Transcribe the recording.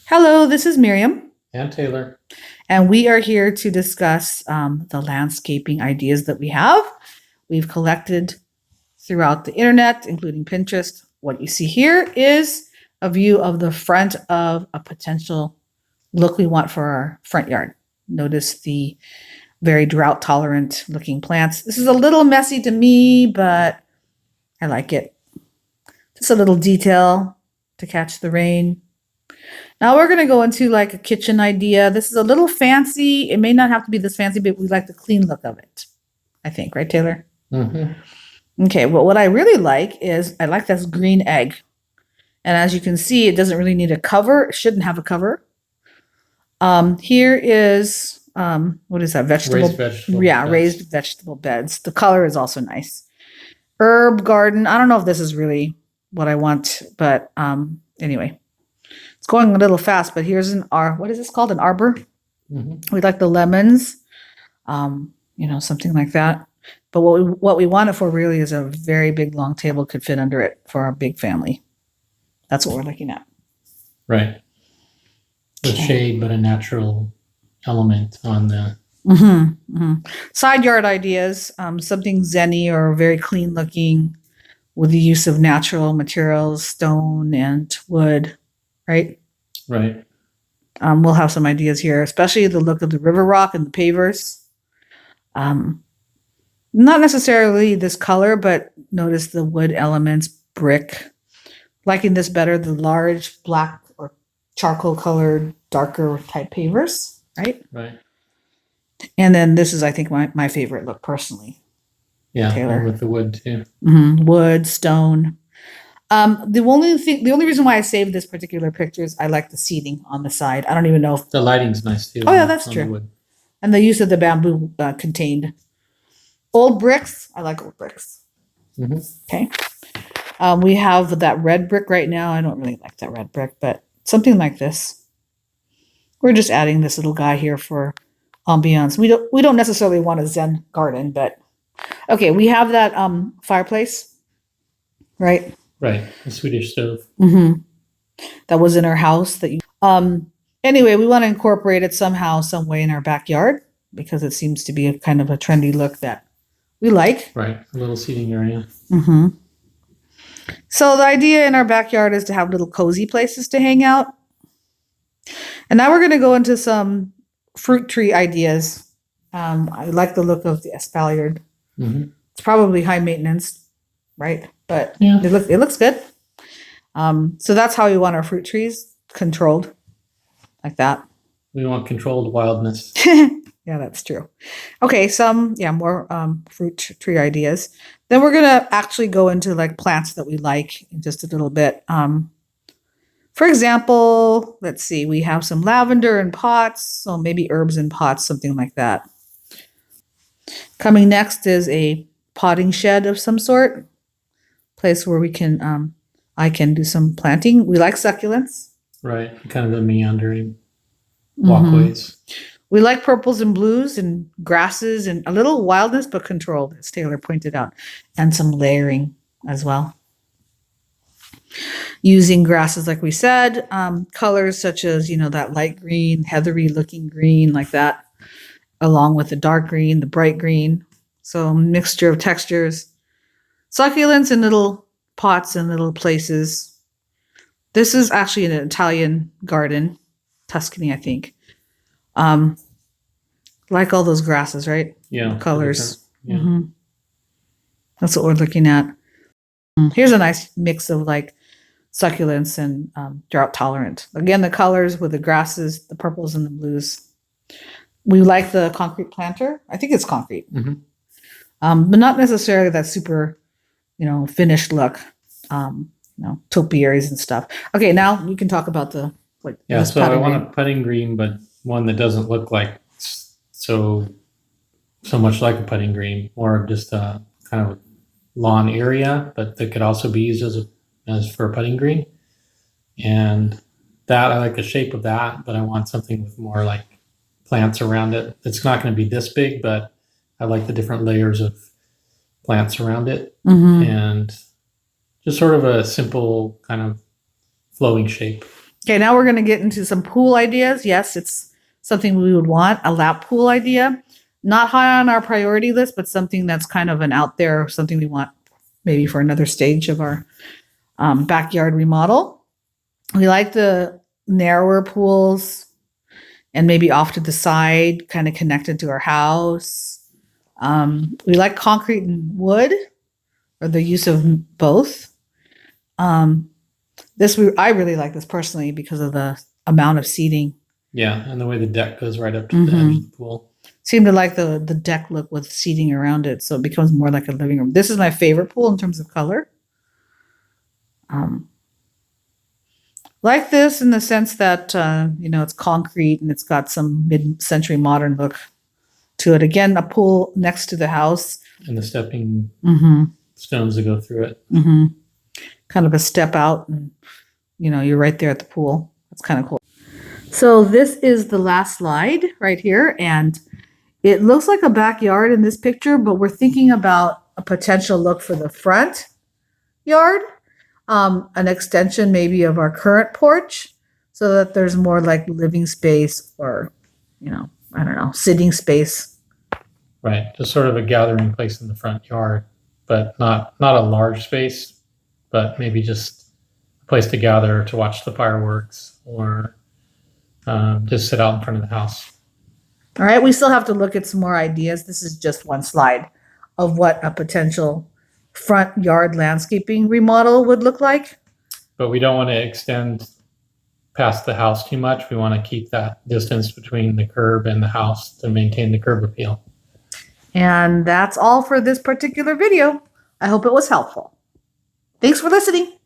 Hello, this is Miriam, And Taylor. and we are here to discuss the landscaping ideas that we have. We've collected throughout the internet, including Pinterest. What you see here is a view of the front of a potential look we want for our front yard. Notice the very drought tolerant looking plants. This is a little messy to me, but I like it. Just a little detail to catch the rain. Now we're going to go into like a kitchen idea. This is a little fancy. It may not have to be this fancy, but we like the clean look of it, I think. Right, Taylor? Mm-hmm. Okay, well, what I really like is I like this green egg. And as you can see, it doesn't really need a cover. It shouldn't have a cover. Here is, what is that? Raised vegetable beds. Raised vegetable beds. The color is also nice. Herb garden. I don't know if this is really what I want, but anyway. It's going a little fast, but here's what is this called? An arbor. Mm-hmm. We like the lemons, something like that. But what we want it for really is a very big long table could fit under it for our big family. That's what we're looking at. Right. The shade, but a natural element on the side yard ideas. Something zen-y or very clean looking with the use of natural materials, stone and wood. Right? Right. We'll have some ideas here, especially the look of the river rock and the pavers. Not necessarily this color, but notice the wood elements, brick. Liking this better, the large black or charcoal colored, darker type pavers, right? Right. And then this is, I think, my favorite look personally. Yeah, Taylor. with the wood too. Wood, stone. The only reason why I saved this particular picture is I like the seating on the side. I don't even know if the lighting's nice too. Oh yeah, that's true. And the use of the bamboo contained. Old bricks. I like old bricks. Mm-hmm. Okay. We have that red brick right now. I don't really like that red brick, but something like this. We're just adding this little guy here for ambiance. We don't necessarily want a Zen garden, but okay. We have that fireplace, right? Right, the Swedish stove. Mm-hmm. That was in our house. Anyway, we want to incorporate it somehow, some way in our backyard because it seems to be a kind of a trendy look that we like. Right, a little seating area. Mm-hmm. So the idea in our backyard is to have little cozy places to hang out. And now we're going to go into some fruit tree ideas. I like the look of the espalier. Mm-hmm. It's probably high maintenance, right? But yeah, it looks good. So that's how we want our fruit trees controlled, like that. We want controlled wildness. Yeah, that's true. Okay, more fruit tree ideas. Then we're gonna actually go into like plants that we like in just a little bit. For example, let's see, we have some lavender in pots, so maybe herbs in pots, something like that. Coming next is a potting shed of some sort. Place where we can I can do some planting. We like succulents. Right, kind of the meandering walkways. We like purples and blues and grasses and a little wildness, but controlled, as Taylor pointed out, and some layering as well. Using grasses, like we said, colors such as, that light green, heathery looking green like that, along with the dark green, the bright green. So mixture of textures. Succulents in little pots and little places. This is actually an Italian garden, Tuscany, I think. Like all those grasses, right? Yeah. The colors. Yeah. Mm-hmm. That's what we're looking at. Here's a nice mix of like succulents and drought tolerant. Again, the colors with the grasses, the purples and the blues. We like the concrete planter. I think it's concrete. Mm-hmm. But not necessarily that super finished look, topiaries and stuff. Okay, now you can talk about the Yeah, so I want a putting green, but one that doesn't look like so much like a putting green, or just a kind of lawn area, but that could also be used as for a putting green. And that I like the shape of that, but I want something with more like plants around it. It's not going to be this big, but I like the different layers of plants around it. And just sort of a simple kind of flowing shape. Okay, now we're going to get into some pool ideas. Yes, it's something we would want, a lap pool idea. Not high on our priority list, but something that's kind of an out there, something we want maybe for another stage of our backyard remodel. We like the narrower pools and maybe off to the side, kind of connected to our house. We like concrete and wood, or the use of both. I really like this personally because of the amount of seating. Yeah, and the way the deck goes right up to the edge of the pool. Seem to like the deck look with seating around it, so it becomes more like a living room. This is my favorite pool in terms of color. Like this in the sense that it's concrete and it's got some mid-century modern look to it. Again, a pool next to the house. And the stepping stones that go through it. Kind of a step out and, you're right there at the pool. That's kind of cool. So this is the last slide right here. And it looks like a backyard in this picture, but we're thinking about a potential look for the front yard. An extension maybe of our current porch so that there's more like living space or, I don't know, sitting space. Right. Just sort of a gathering place in the front yard, but not a large space, but maybe just a place to gather to watch the fireworks or just sit out in front of the house. All right. We still have to look at some more ideas. This is just one slide of what a potential front yard landscaping remodel would look like. But we don't want to extend past the house too much. We want to keep that distance between the curb and the house to maintain the curb appeal. And that's all for this particular video. I hope it was helpful. Thanks for listening.